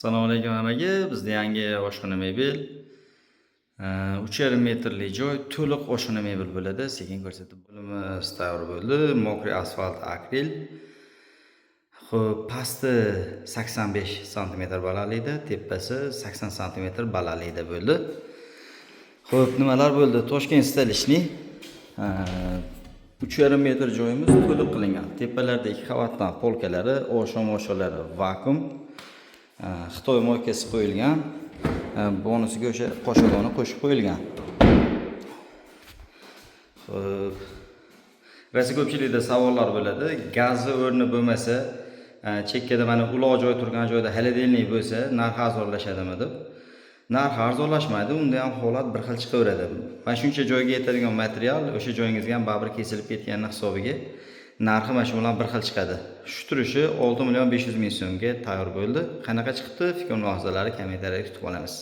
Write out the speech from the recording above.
Assalomu alaykum hammaga. Bizda yangi oshxona mebel. 3,5 metrli joy, to'liq oshxona mebel bo'ladi. Sekin ko'rsatib bo'limiz tayyor bo'ldi. Mokriy asfalt akril. Xo'p, pasti 85 santimetr balandlikda, tepasi 80 santimetr balandlikda bo'ldi. Xo'p, nimalar bo'ldi? Toshkent stilishli 3,5 metr joyimiz to'liq qilingan. Tepalarda 2 qavatdan polkalari, oshxona vakuum. Xitoy moykasi qo'yilgan. Bonusiga o'sha qo'shig'ini qo'shib qo'yilgan. Xo'p. Rosa ko'pchilikda savollar bo'ladi. Gazni o'rni bo'lmasa, chekkada mana uloq joy turgan joyda xolodilnik bo'lsa, narxi arzonlashadimi deb. Narxi arzonlashmaydi, unda ham holat bir xil chiqaveradi. Mana shuncha joyga yetadigan material o'sha joyingizga ham baribir kesilib ketgani hisobiga narxi mana shu bilan bir xil chiqadi. Shu turishi 6,5 million so'mga tayyor bo'ldi. Qanaqa chiqibdi? Fikr mulohazalari kommentariyada kutib qolamiz.